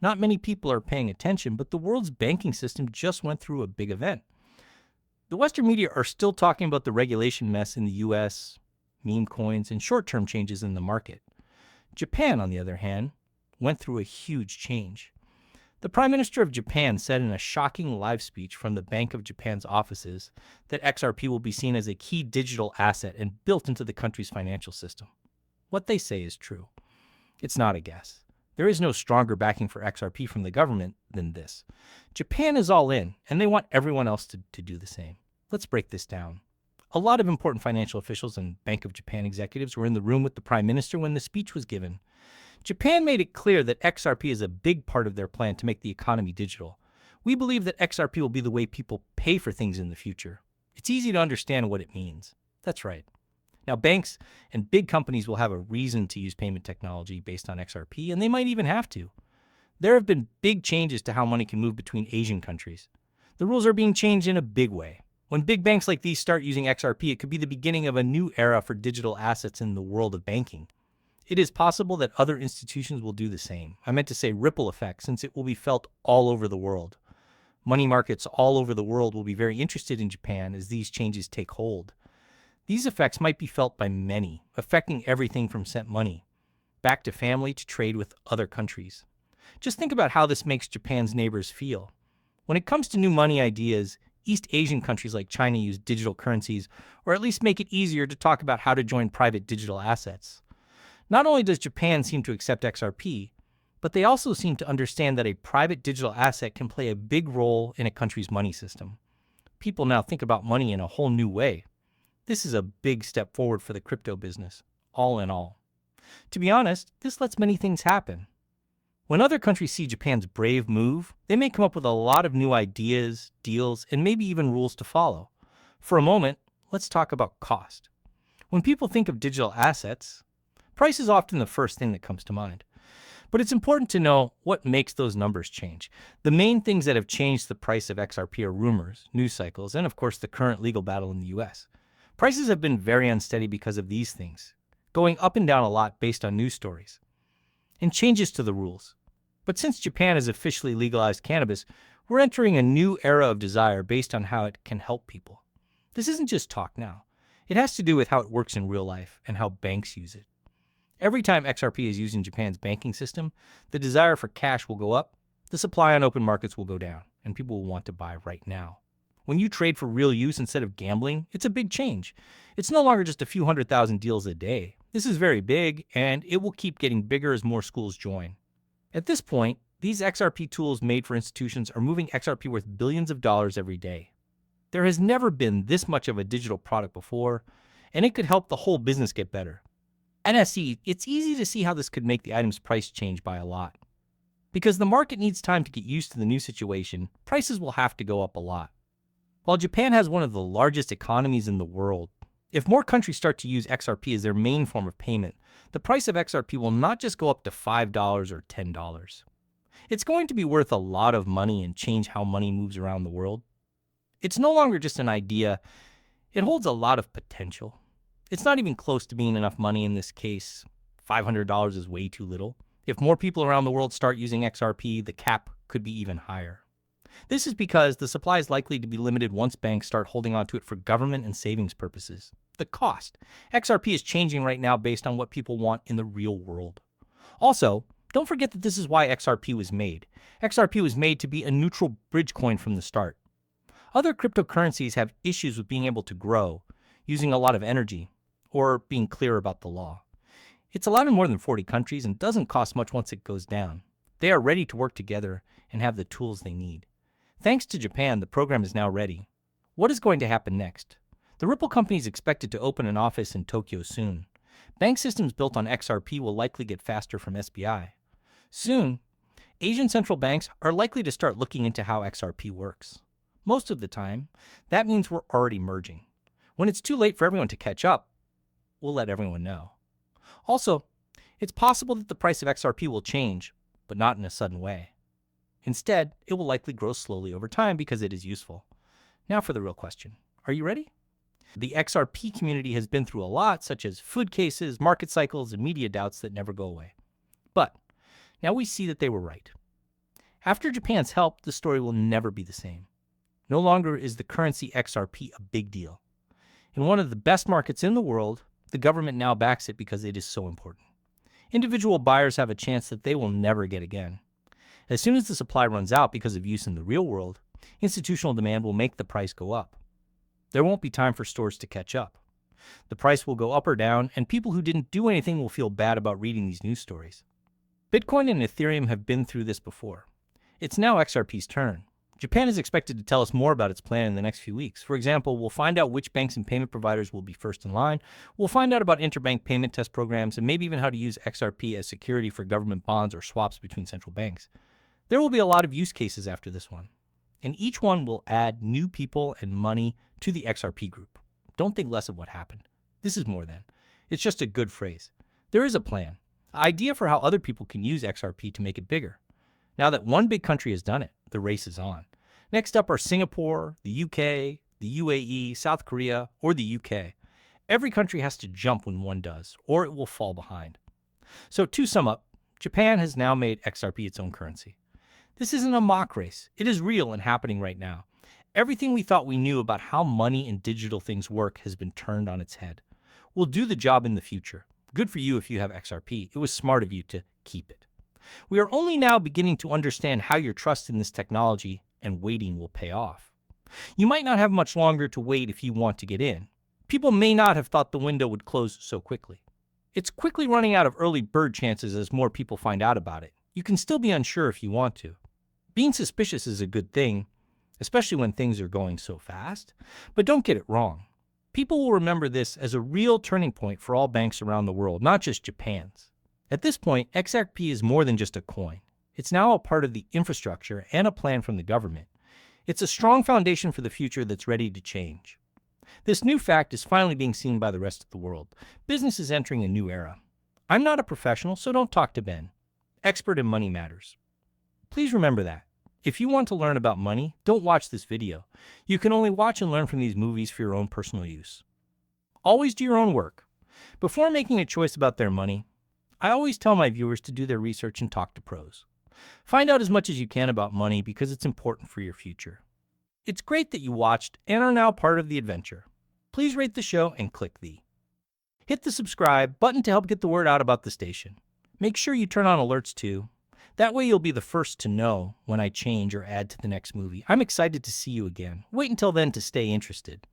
Not many people are paying attention, but the world's banking system just went through a big event. The Western media are still talking about the regulation mess in the US, meme coins, and short-term changes in the market. Japan, on the other hand, went through a huge change. The Prime Minister of Japan said in a shocking live speech from the Bank of Japan's offices that XRP will be seen as a key digital asset and built into the country's financial system. What they say is true. It's not a guess. There is no stronger backing for XRP from the government than this. Japan is all in, and they want everyone else to do the same. Let's break this down. A lot of important financial officials and Bank of Japan executives were in the room with the Prime Minister when the speech was given. Japan made it clear that XRP is a big part of their plan to make the economy digital. We believe that XRP will be the way people pay for things in the future. It's easy to understand what it means. That's right. Now, banks and big companies will have a reason to use payment technology based on XRP, and they might even have to. There have been big changes to how money can move between Asian countries. The rules are being changed in a big way. When big banks like these start using XRP, it could be the beginning of a new era for digital assets in the world of banking. It is possible that other institutions will do the same. I meant to say ripple effect, since it will be felt all over the world. Money markets all over the world will be very interested in Japan as these changes take hold. These effects might be felt by many, affecting everything from sent money, back to family to trade with other countries. Just think about how this makes Japan's neighbors feel. When it comes to new money ideas, East Asian countries like China use digital currencies, or at least make it easier to talk about how to join private digital assets. Not only does Japan seem to accept XRP, but they also seem to understand that a private digital asset can play a big role in a country's money system. People now think about money in a whole new way. This is a big step forward for the crypto business, all in all. To be honest, this lets many things happen. When other countries see Japan's brave move, they may come up with a lot of new ideas, deals, and maybe even rules to follow. For a moment, let's talk about cost. When people think of digital assets, price is often the first thing that comes to mind. But it's important to know what makes those numbers change. The main things that have changed the price of XRP are rumors, news cycles, and of course the current legal battle in the US. Prices have been very unsteady because of these things, going up and down a lot based on news stories, and changes to the rules. But since Japan has officially legalized cannabis, we're entering a new era of desire based on how it can help people. This isn't just talk now. It has to do with how it works in real life and how banks use it. Every time XRP is used in Japan's banking system, the desire for cash will go up, the supply on open markets will go down, and people will want to buy right now. When you trade for real use instead of gambling, it's a big change. It's no longer just a few 100,000 deals a day. This is very big, and it will keep getting bigger as more schools join. At this point, these XRP tools made for institutions are moving XRP worth billions of dollars every day. There has never been this much of a digital product before, and it could help the whole business get better. NSE, it's easy to see how this could make the item's price change by a lot. Because the market needs time to get used to the new situation, prices will have to go up a lot. While Japan has one of the largest economies in the world, if more countries start to use XRP as their main form of payment, the price of XRP will not just go up to $5 or $10. It's going to be worth a lot of money and change how money moves around the world. It's no longer just an idea. It holds a lot of potential. It's not even close to being enough money in this case. $500 is way too little. If more people around the world start using XRP, the cap could be even higher. This is because the supply is likely to be limited once banks start holding onto it for government and savings purposes. The cost. XRP is changing right now based on what people want in the real world. Also, don't forget that this is why XRP was made. XRP was made to be a neutral bridge coin from the start. Other cryptocurrencies have issues with being able to grow, using a lot of energy, or being clear about the law. It's allowed in more than 40 countries and doesn't cost much once it goes down. They are ready to work together and have the tools they need. Thanks to Japan, the program is now ready. What is going to happen next? The Ripple company is expected to open an office in Tokyo soon. Bank systems built on XRP will likely get faster from SBI. Soon, Asian central banks are likely to start looking into how XRP works. Most of the time, that means we're already merging. When it's too late for everyone to catch up, we'll let everyone know. Also, it's possible that the price of XRP will change, but not in a sudden way. Instead, it will likely grow slowly over time because it is useful. Now for the real question. Are you ready? The XRP community has been through a lot, such as food cases, market cycles, and media doubts that never go away. But now we see that they were right. After Japan's help, the story will never be the same. No longer is the currency XRP a big deal. In one of the best markets in the world, the government now backs it because it is so important. Individual buyers have a chance that they will never get again. As soon as the supply runs out because of use in the real world, institutional demand will make the price go up. There won't be time for stores to catch up. The price will go up or down, and people who didn't do anything will feel bad about reading these news stories. Bitcoin and Ethereum have been through this before. It's now XRP's turn. Japan is expected to tell us more about its plan in the next few weeks. For example, we'll find out which banks and payment providers will be first in line. We'll find out about interbank payment test programs and maybe even how to use XRP as security for government bonds or swaps between central banks. There will be a lot of use cases after this one, and each one will add new people and money to the XRP group. Don't think less of what happened. This is more than. It's just a good phrase. There is a plan, an idea for how other people can use XRP to make it bigger. Now that one big country has done it, the race is on. Next up are Singapore, the UK, the UAE, South Korea, or the UK. Every country has to jump when one does, or it will fall behind. So to sum up, Japan has now made XRP its own currency. This isn't a mock race. It is real and happening right now. Everything we thought we knew about how money and digital things work has been turned on its head. We'll do the job in the future. Good for you if you have XRP. It was smart of you to keep it. We are only now beginning to understand how your trust in this technology and waiting will pay off. You might not have much longer to wait if you want to get in. People may not have thought the window would close so quickly. It's quickly running out of early bird chances as more people find out about it. You can still be unsure if you want to. Being suspicious is a good thing, especially when things are going so fast. But don't get it wrong. People will remember this as a real turning point for all banks around the world, not just Japan's. At this point, XRP is more than just a coin. It's now a part of the infrastructure and a plan from the government. It's a strong foundation for the future that's ready to change. This new fact is finally being seen by the rest of the world. Business is entering a new era. I'm not a professional, so don't talk to Ben. Expert in money matters. Please remember that. If you want to learn about money, don't watch this video. You can only watch and learn from these movies for your own personal use. Always do your own work. Before making a choice about their money, I always tell my viewers to do their research and talk to pros. Find out as much as you can about money because it's important for your future. It's great that you watched and are now part of the adventure. Please rate the show and click hit the subscribe button to help get the word out about the station. Make sure you turn on alerts too. That way you'll be the first to know when I change or add to the next movie. I'm excited to see you again. Wait until then to stay interested.